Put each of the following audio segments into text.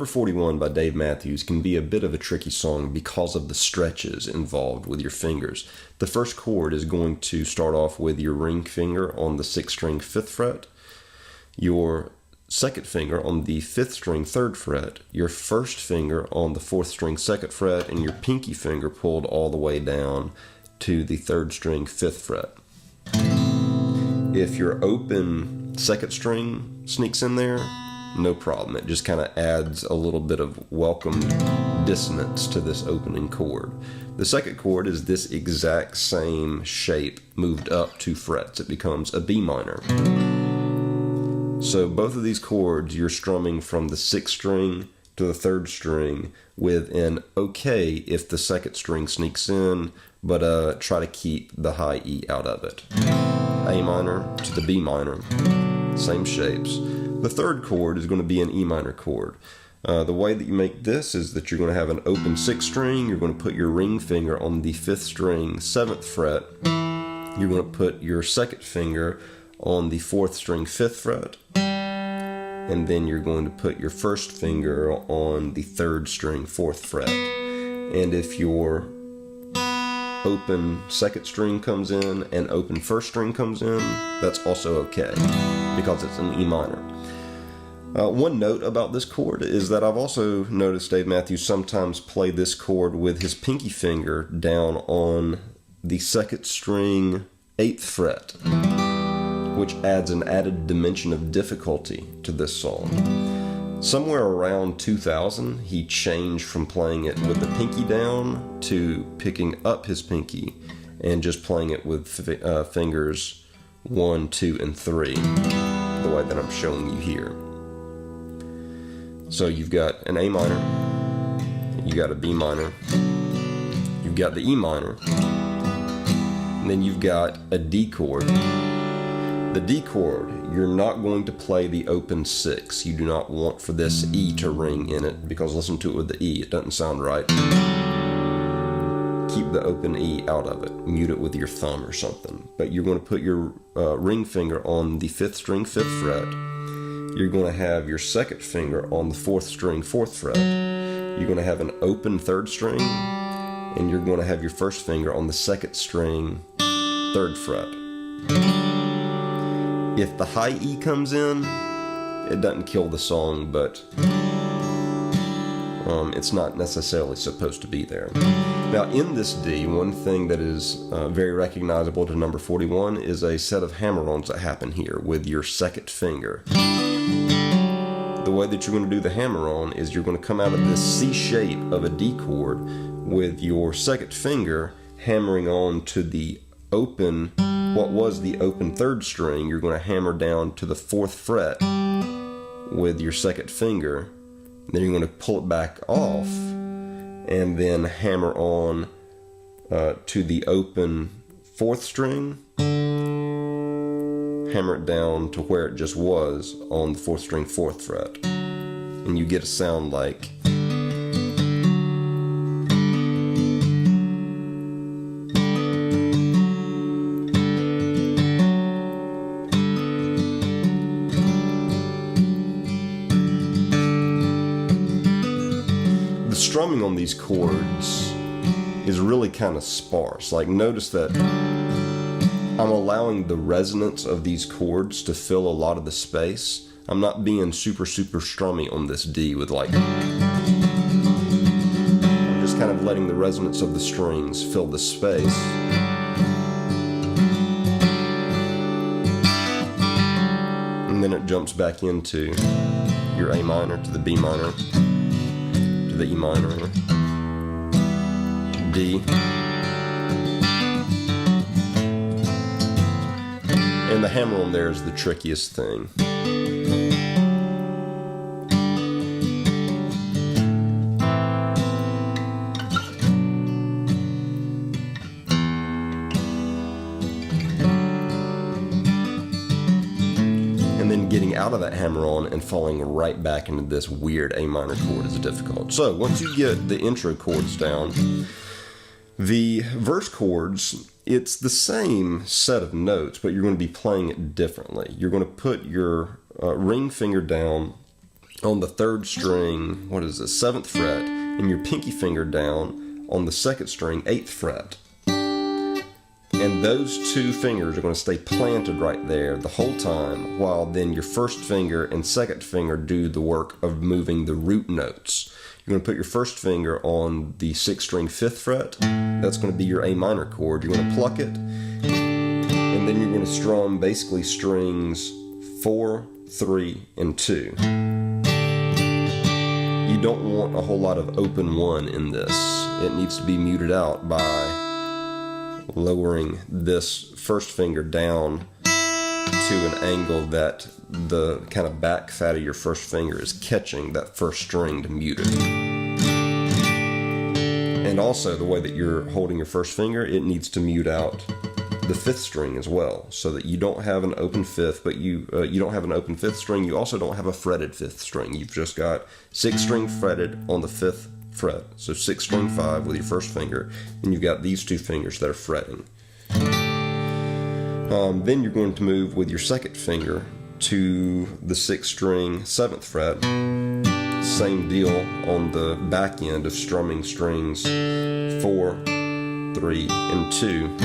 Number 41 by Dave Matthews can be a bit of a tricky song because of the stretches involved with your fingers. The first chord is going to start off with your ring finger on the 6th string 5th fret, your second finger on the 5th string 3rd fret, your first finger on the 4th string 2nd fret, and your pinky finger pulled all the way down to the 3rd string 5th fret. If your open 2nd string sneaks in there, no problem. It just kind of adds a little bit of welcome dissonance to this opening chord. The second chord is this exact same shape moved up 2 frets. It becomes a B minor. So both of these chords, you're strumming from the 6th string to the 3rd string with an okay if the 2nd string sneaks in, but try to keep the high E out of it. A minor to the B minor, same shapes. The third chord is going to be an E minor chord. The way that you make this is that you're going to have an open 6th string, you're going to put your ring finger on the 5th string 7th fret, you're going to put your second finger on the 4th string 5th fret, and then you're going to put your first finger on the 3rd string 4th fret. And if your open 2nd string comes in and open 1st string comes in, that's also okay because it's an E minor. One note about this chord is that I've also noticed Dave Matthews sometimes play this chord with his pinky finger down on the 2nd string 8th fret, which adds an added dimension of difficulty to this song. Somewhere around 2000, he changed from playing it with the pinky down to picking up his pinky and just playing it with fingers 1, 2, and 3, the way that I'm showing you here. So you've got an A minor, you got a B minor, you've got the E minor, and then you've got a D chord. The D chord, you're not going to play the open 6. You do not want for this E to ring in it, because listen to it with the E, it doesn't sound right. Keep the open E out of it. Mute it with your thumb or something. But you're going to put your ring finger on the 5th string 5th fret. You're going to have your second finger on the 4th string 4th fret. You're going to have an open 3rd string, and you're going to have your first finger on the 2nd string 3rd fret. If the high E comes in, it doesn't kill the song, but it's not necessarily supposed to be there. Now in this D, one thing that is very recognizable to number 41 is a set of hammer-ons that happen here with your second finger. The way that you're going to do the hammer-on is you're going to come out of this C shape of a D chord with your second finger hammering on to the open, what was the open 3rd string. You're going to hammer down to the 4th fret with your second finger. Then you're going to pull it back off and then hammer on to the open 4th string. Hammer it down to where it just was on the 4th string 4th fret. And you get a sound like the strumming on these chords is really kind of sparse. Like, notice that I'm allowing the resonance of these chords to fill a lot of the space. I'm not being super strummy on this D with like, I'm just kind of letting the resonance of the strings fill the space. And then it jumps back into your A minor to the B minor to the E minor, D. And the hammer on there is the trickiest thing. And then getting out of that hammer on and falling right back into this weird A minor chord is difficult. So once you get the intro chords down, the verse chords, it's the same set of notes, but you're going to be playing it differently. You're going to put your ring finger down on the third string, what is it, 7th fret, and your pinky finger down on the 2nd string, 8th fret. And those two fingers are going to stay planted right there the whole time, while then your first finger and second finger do the work of moving the root notes. You're going to put your first finger on the 6th string, 5th fret. That's going to be your A minor chord. You're going to pluck it, and then you're going to strum basically strings 4, 3, and 2. You don't want a whole lot of open 1 in this. It needs to be muted out by lowering this first finger down to an angle that the kind of back fat of your first finger is catching that first string to mute it. And also the way that you're holding your first finger, it needs to mute out the 5th string as well, so that you don't have an open 5th, but you don't have an open 5th string. You also don't have a fretted 5th string. You've just got 6th string fretted on the 5th fret, so 6th string 5 with your first finger, and you've got these two fingers that are fretting. Then you're going to move with your second finger to the 6th string 7th fret. Same deal on the back end of strumming strings 4, 3, and 2.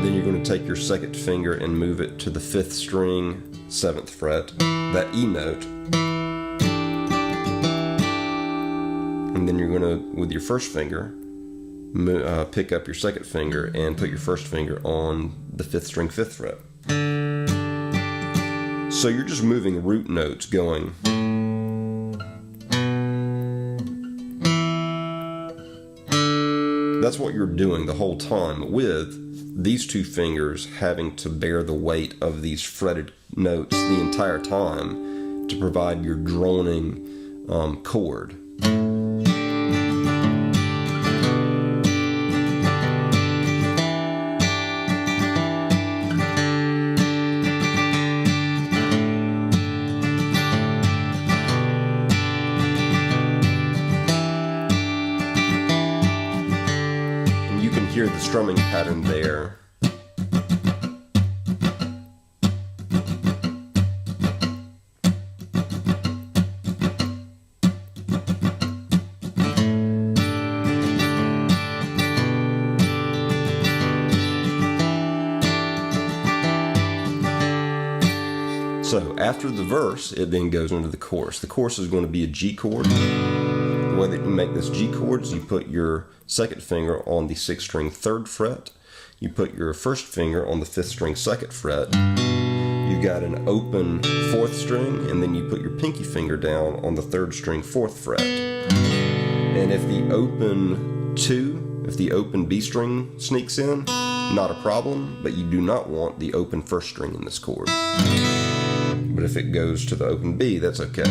Then you're going to take your second finger and move it to the 5th string 7th fret, that E note. And then you're going to, with your first finger, pick up your second finger and put your first finger on the 5th string 5th fret. So you're just moving root notes going. That's what you're doing the whole time, with these two fingers having to bear the weight of these fretted notes the entire time to provide your droning chord. Hear the strumming pattern there. So after the verse, it then goes into the chorus. The chorus is going to be a G chord. The way that you make this G chord is you put your second finger on the 6th string 3rd fret. You put your first finger on the 5th string 2nd fret. You've got an open 4th string, and then you put your pinky finger down on the 3rd string 4th fret. And if the open 2, if the open B string sneaks in, not a problem, but you do not want the open 1st string in this chord. But if it goes to the open B, that's okay.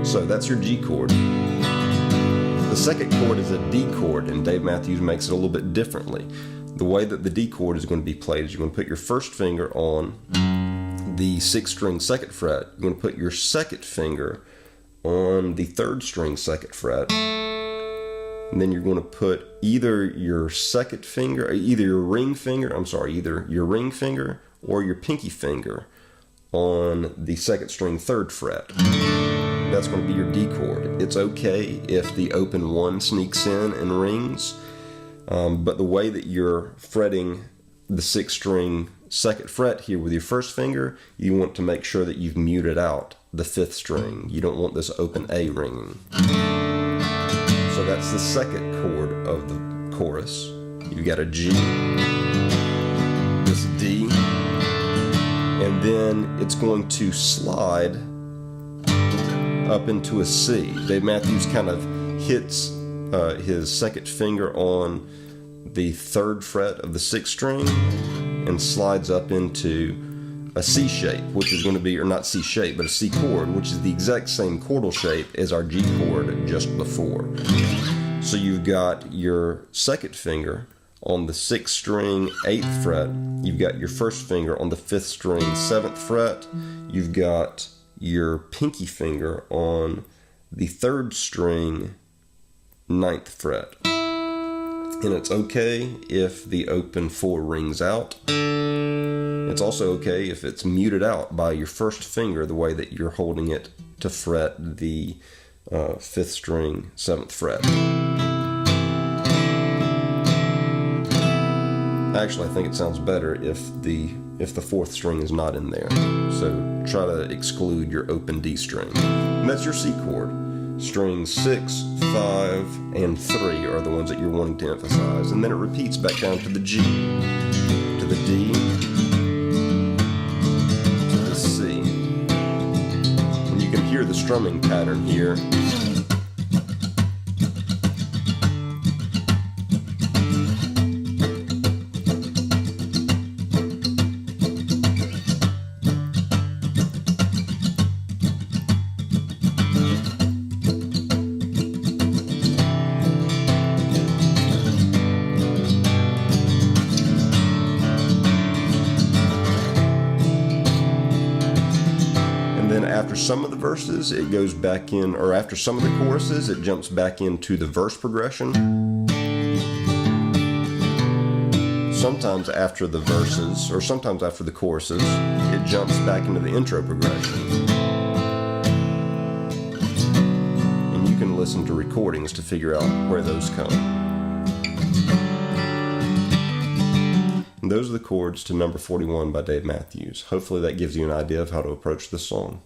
So that's your G chord. The second chord is a D chord, and Dave Matthews makes it a little bit differently. The way that the D chord is going to be played is you're going to put your first finger on the 6th string 2nd fret. You're going to put your second finger on the 3rd string 2nd fret. And then you're going to put either your second finger, either your ring finger or your pinky finger on the 2nd string 3rd fret. That's going to be your D chord. It's okay if the open 1 sneaks in and rings, but the way that you're fretting the 6th string 2nd fret here with your first finger, you want to make sure that you've muted out the 5th string. You don't want this open A ringing. So that's the second chord of the chorus. You've got a G, this D, and then it's going to slide up into a C. Dave Matthews kind of hits his second finger on the 3rd fret of the 6th string and slides up into a C shape, which is going to be, or not C shape, but a C chord, which is the exact same chordal shape as our G chord just before. So you've got your second finger on the 6th string 8th fret. You've got your first finger on the 5th string 7th fret. You've got your pinky finger on the 3rd string 9th fret. And it's okay if the open 4 rings out. It's also okay if it's muted out by your first finger, the way that you're holding it to fret the 5th string, 7th fret. Actually, I think it sounds better if the 4th string is not in there. So try to exclude your open D string. And that's your C chord. Strings 6, 5, and 3 are the ones that you're wanting to emphasize. And then it repeats back down to the G, to the D, to the C. And you can hear the strumming pattern here. After some of the verses, it goes back in, or after some of the choruses, it jumps back into the verse progression. Sometimes after the verses, or sometimes after the choruses, it jumps back into the intro progression. And you can listen to recordings to figure out where those come. And those are the chords to number 41 by Dave Matthews. Hopefully that gives you an idea of how to approach this song.